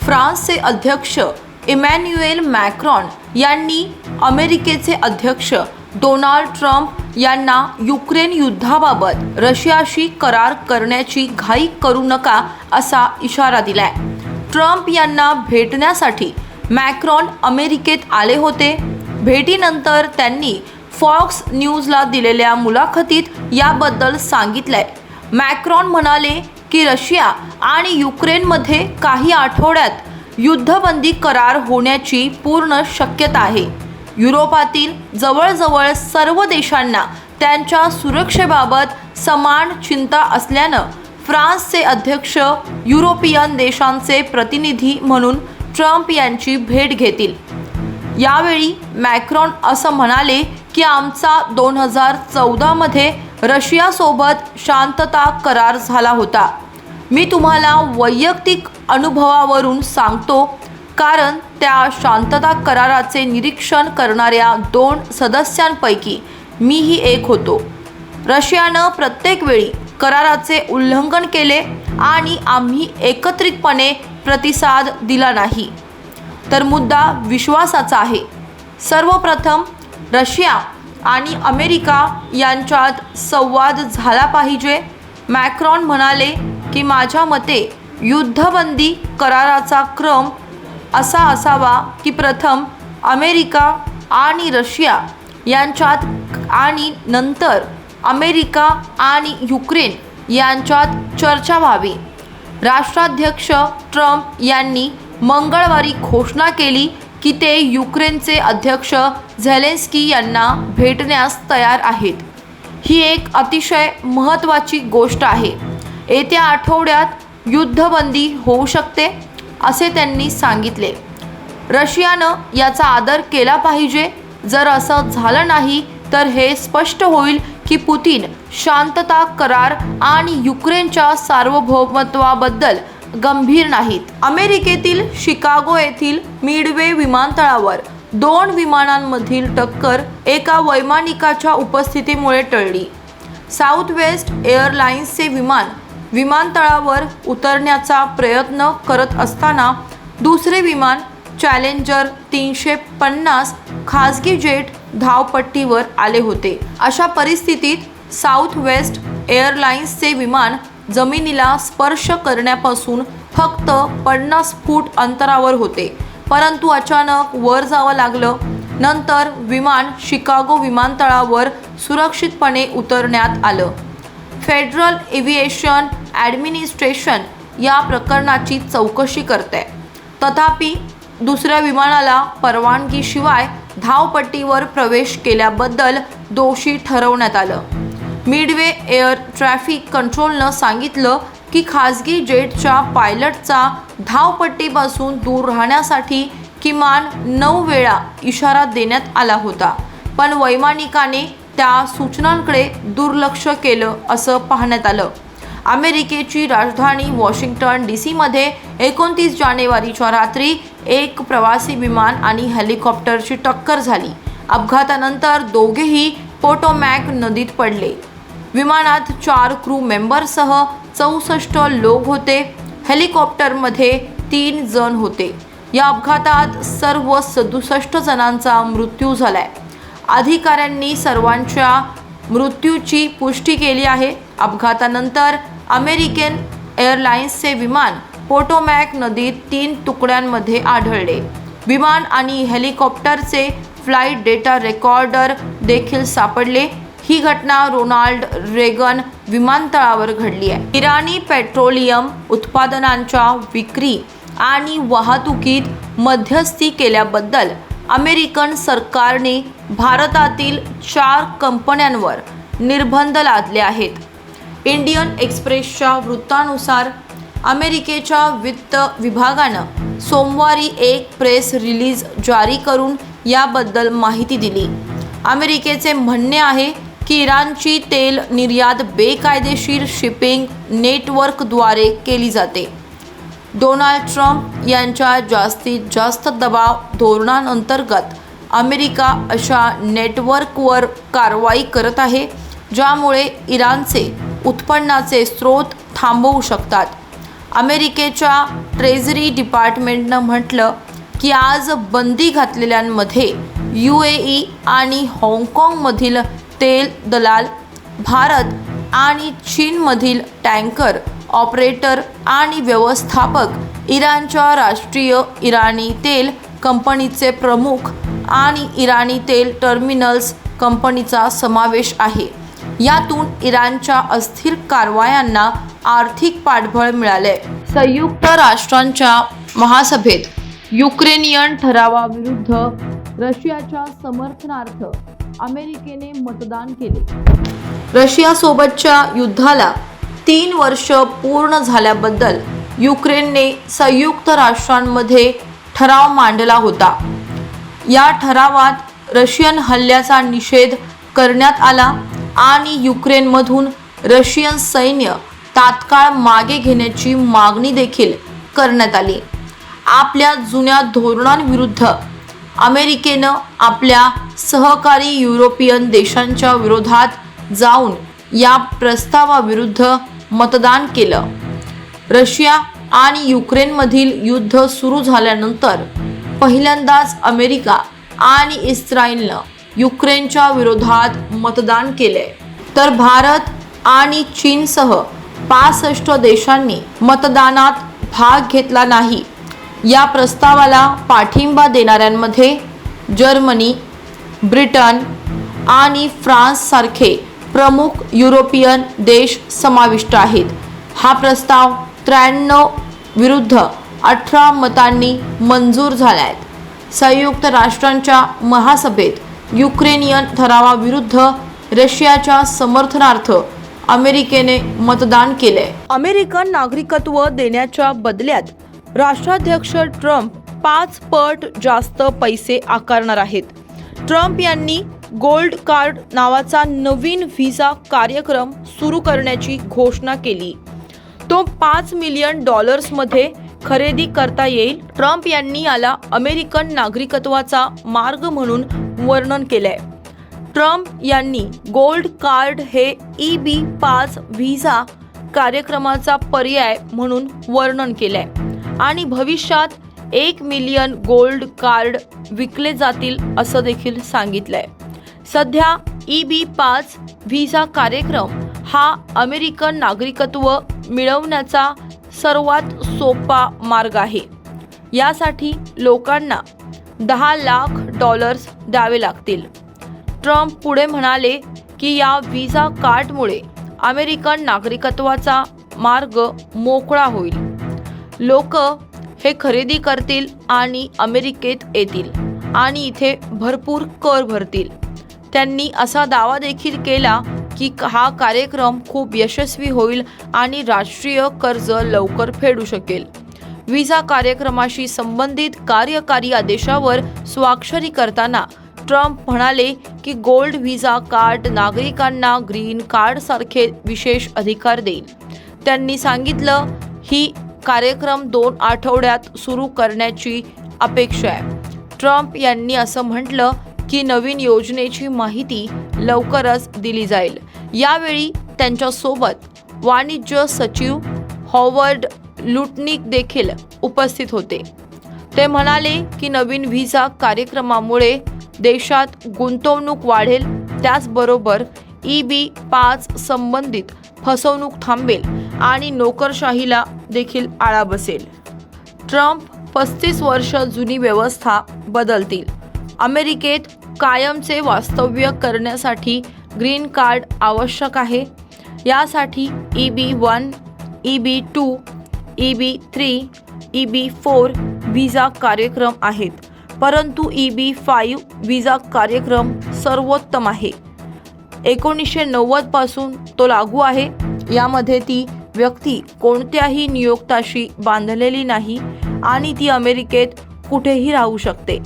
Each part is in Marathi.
फ्रान्सचे अध्यक्ष इमॅन्युएल मॅक्रॉन यांनी अमेरिकेचे अध्यक्ष डोनाल्ड ट्रम्प यांना युक्रेन युद्धाबाबत रशियाशी करार करण्याची घाई करू नका असा इशारा दिलाय। ट्रम्प यांना भेटण्यासाठी मॅक्रॉन अमेरिकेत आले होते। भेटीनंतर त्यांनी फॉक्स न्यूजला दिलेल्या मुलाखतीत याबद्दल सांगितलंय। मॅक्रॉन म्हणाले की रशिया आणि युक्रेनमध्ये काही आठवड्यात युद्धबंदी करार होण्याची पूर्ण शक्यता आहे। युरोपातील जवळजवळ सर्व देशांना त्यांच्या सुरक्षेबाबत समान चिंता असल्यानं फ्रान्सचे अध्यक्ष युरोपियन देशांचे प्रतिनिधी म्हणून ट्रम्प यांची भेट घेतील। यावेळी मॅक्रॉन असं म्हणाले की आमचा 2014 मध्ये रशियासोबत शांतता करार झाला होता। मी तुम्हाला वैयक्तिक अनुभवावरून सांगतो, कारण त्या शांतता कराराचे निरीक्षण करणाऱ्या 2 सदस्यांपैकी मीही एक होतो। रशियानं प्रत्येक वेळी कराराचे उल्लंघन केले आणि आम्ही एकत्रितपणे प्रतिसाद दिला नाही। तर मुद्दा विश्वासाचा आहे। सर्वप्रथम रशिया आणि अमेरिका यांच्यात संवाद झाला पाहिजे। मॅक्रॉन म्हणाले की माझ्या मते युद्धबंदी कराराचा क्रम असा असावा की प्रथम अमेरिका आणि रशिया यांच्यात आणि नंतर अमेरिका आणि युक्रेन यांच्यात चर्चा व्हावी। राष्ट्राध्यक्ष ट्रम्प यांनी मंगळवारी घोषणा केली की ते युक्रेनचे अध्यक्ष झेलेन्स्की यांना भेटण्यास तयार आहेत। ही एक अतिशय महत्त्वाची गोष्ट आहे। येत्या आठवड्यात युद्धबंदी होऊ शकते असे त्यांनी सांगितले। रशियानं याचा आदर केला पाहिजे। जर असं झालं नाही तर हे स्पष्ट होईल की पुतिन शांतता करार आणि युक्रेनच्या सार्वभौमत्वाबद्दल गंभीर नाहीत। अमेरिकेतील शिकागो येथील मिडवे विमानतळावर 2 विमानांमधील टक्कर एका वैमानिकाच्या उपस्थितीमुळे टळली। साऊथवेस्ट एअरलाइन्सचे विमान विमानतळावर उतरण्याचा प्रयत्न करत असताना दुसरे विमान चॅलेंजर 350 खाजगी जेट धावपट्टीवर आले होते। अशा परिस्थितीत साऊथवेस्ट एअरलाइन्सचे विमान जमिनीला स्पर्श करण्यापासून फक्त 50 फूट अंतरावर होते, परंतु अचानक वर जावं लागलं। नंतर विमान शिकागो विमानतळावर सुरक्षितपणे उतरण्यात आलं। फेडरल एव्हिएशन ॲडमिनिस्ट्रेशन या प्रकरणाची चौकशी करते। तथापि दुसऱ्या विमानाला परवानगीशिवाय धावपट्टीवर प्रवेश केल्याबद्दल दोषी ठरवण्यात आलं। मिडवे एअर ट्रॅफिक कंट्रोलनं सांगितलं की खाजगी जेटच्या पायलटचा धावपट्टीपासून दूर राहण्यासाठी किमान 9 वेळा इशारा देण्यात आला होता, पण वैमानिकाने त्या सूचनांकडे दुर्लक्ष केलं असं पाहण्यात आलं। अमेरिकेची राजधानी वॉशिंग्टन DC-मध्ये 29 जानेवारीच्या रात्री एक प्रवासी विमान आणि हेलिकॉप्टरची टक्कर झाली। अपघातानंतर दोघेही पोटोमॅक नदीत पडले। विमानात 4 क्रू मेंबरसह 64 लोक होते। हेलिकॉप्टरमध्ये 3 जण होते। या अपघातात सर्व 67 जणांचा मृत्यू झालाय। अधिकाऱ्यांनी सर्वांच्या मृत्यूची पुष्टी केली आहे। अपघातानंतर अमेरिकन एअरलाइन्सचे विमान पोटोमॅक नदीत 3 तुकड्यांमध्ये आढळले। विमान आणि हेलिकॉप्टरचे फ्लाईट डेटा रेकॉर्डर देखील सापडले। ही घटना रोनाल्ड रेगन विमानतळावर घडली आहे। इराणी पेट्रोलियम उत्पादनांच्या विक्री आणि वाहतुकीत मध्यस्थी केल्याबद्दल अमेरिकन सरकारने भारतातील 4 कंपन्यांवर निर्बंध लादले आहेत। इंडियन एक्सप्रेसच्या वृत्तानुसार अमेरिकेच्या वित्त विभागानं सोमवारी एक प्रेस रिलीज जारी करून याबद्दल माहिती दिली। अमेरिकेचे म्हणणे आहे की इराणची तेल निर्यात बेकायदेशीर शिपिंग नेटवर्कद्वारे केली जाते। डोनाल्ड ट्रम्प यांच्या जास्तीत जास्त दबाव धोरणांतर्गत अमेरिका अशा नेटवर्कवर कारवाई करत आहे, ज्यामुळे इराणचे उत्पन्नाचे स्रोत थांबवू शकतात। अमेरिकेच्या ट्रेझरी डिपार्टमेंटनं म्हटलं की आज बंदी घातलेल्यांमध्ये UAE आणि हाँगकाँगमधील तेल दलाल, भारत आणि चीनमधील टँकर ऑपरेटर आणि व्यवस्थापक, इराणच्या राष्ट्रीय इराणी तेल कंपनीचे प्रमुख आणि इराणी तेल टर्मिनल्स कंपनीचा समावेश आहे. यातून इराणच्या अस्थिर कारवायांना आर्थिक पाठबळ मिळाले. संयुक्त राष्ट्रांच्या महासभेत युक्रेनियन ठरावाविरुद्ध रशियाच्या समर्थनार्थ अमेरिकेने मतदान केले. रशियासोबतच्या युद्धाला 3 वर्ष पूर्ण झाल्याबद्दल युक्रेनने संयुक्त राष्ट्रांमध्ये ठराव मांडला होता. या ठरावात रशियन हल्ल्याचा निषेध करण्यात आला आणि युक्रेनमधून रशियन सैन्य तात्काळ मागे घेण्याची मागणी देखील करण्यात आली. आपल्या जुन्या धोरणांविरुद्ध अमेरिकेनं आपल्या सहकारी युरोपियन देशांच्या विरोधात जाऊन या प्रस्तावाविरुद्ध मतदान केलं. रशिया आणि युक्रेनमधील युद्ध सुरू झाल्यानंतर पहिल्यांदाच अमेरिका आणि इस्रायलनं युक्रेनच्या विरोधात मतदान केले, तर भारत आणि चीनसह 65 देशांनी मतदानात भाग घेतला नाही. या प्रस्तावाला पाठिंबा देणाऱ्यांमध्ये जर्मनी, ब्रिटन आणि फ्रान्ससारखे प्रमुख युरोपियन देश समाविष्ट आहेत. हा प्रस्ताव 93 विरुद्ध 18 मतांनी मंजूर झाला आहे. संयुक्त राष्ट्रांच्या महासभेत युक्रेनियन ठरावाविरुद्ध रशियाच्या समर्थनार्थ अमेरिकेने मतदान केले. अमेरिकन नागरिकत्व देण्याच्या बदल्यात राष्ट्राध्यक्ष ट्रम्प 5 पट जास्त पैसे आकारणार आहेत. ट्रम्प यांनी गोल्ड कार्ड नावाचा नवीन व्हिसा कार्यक्रम सुरू करण्याची घोषणा केली. तो $5 मिलियन मध्ये खरेदी करता येईल. ट्रम्प यांनी याला अमेरिकन नागरिकत्वाचा मार्ग म्हणून वर्णन केलंय. ट्रम्प यांनी गोल्ड कार्ड हे EB-5 व्हिसा कार्यक्रमाचा पर्याय म्हणून वर्णन केलंय आणि भविष्यात 1 मिलियन गोल्ड कार्ड विकले जातील असं देखील सांगितलंय. सध्या EB-5 व्हिसा कार्यक्रम हा अमेरिकन नागरिकत्व मिळवण्याचा सर्वात सोपा मार्ग आहे. यासाठी लोकांना $10 लाख द्यावे लागतील. ट्रम्प पुढे म्हणाले की या व्हिसा कार्डमुळे अमेरिकन नागरिकत्वाचा मार्ग मोकळा होईल. लोक हे खरेदी करतील आणि अमेरिकेत येतील आणि इथे भरपूर कर भरतील. त्यांनी असा दावा देखील केला की हा कार्यक्रम खूप यशस्वी होईल आणि राष्ट्रीय कर्ज लवकर फेडू शकेल. व्हिसा कार्यक्रमाशी संबंधित कार्यकारी आदेशावर स्वाक्षरी करताना ट्रम्प म्हणाले की गोल्ड व्हिसा कार्ड नागरिकांना ग्रीन कार्डसारखे विशेष अधिकार देईल. त्यांनी सांगितलं ही कार्यक्रम 2 आठवड्यात सुरू करण्याची अपेक्षा आहे. ट्रम्प यांनी असं म्हटलं की नवीन योजनेची माहिती लवकरच दिली जाईल. यावेळी त्यांच्यासोबत वाणिज्य सचिव हॉवर्ड लुटनिक देखील उपस्थित होते. ते म्हणाले की नवीन व्हिसा कार्यक्रमामुळे देशात गुंतवणूक वाढेल, त्याचबरोबर EB-5 संबंधित फसवणूक थांबेल आणि नोकरशाहीला देखील आळा बसेल. ट्रम्प 35 वर्ष जुनी व्यवस्था बदलतील. अमेरिकेत कायमचे वास्तव्य करण्यासाठी ग्रीन कार्ड आवश्यक आहे. यासाठी EB-1, EB-2, EB-3, EB-4 visa कार्यक्रम आहेत, परंतु EB-5 व्हिसा कार्यक्रम सर्वोत्तम आहे. 1990 पासून तो लागू आहे. यामध्ये ती व्यक्ती कोणत्याही नियोक्त्याशी बांधलेली नाही आणि ती अमेरिकेत कुठेही राहू शकते,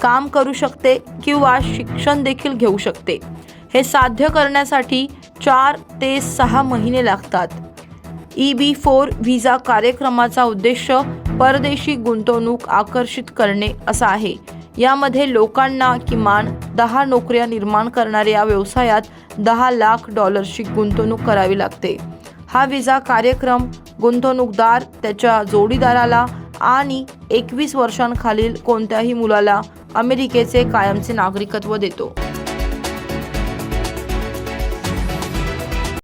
काम करू शकते किंवा शिक्षण देखील घेऊ शकते. हे साध्य करण्यासाठी 4 ते 6 महिने लागतात. EB-4 व्हिसा कार्यक्रमाचा उद्देश परदेशी गुंतवणूक आकर्षित करणे असा आहे. यामध्ये लोकांना किमान 10 नोकऱ्या निर्माण करणाऱ्या व्यवसायात $10 लाख गुंतवणूक करावी लागते. हा व्हिसा कार्यक्रम गुंतवणूकदार त्याच्या जोडीदाराला आणि 21 वर्षांखालील कोणत्याही मुलाला अमेरिकेचे कायमचे नागरिकत्व देतो.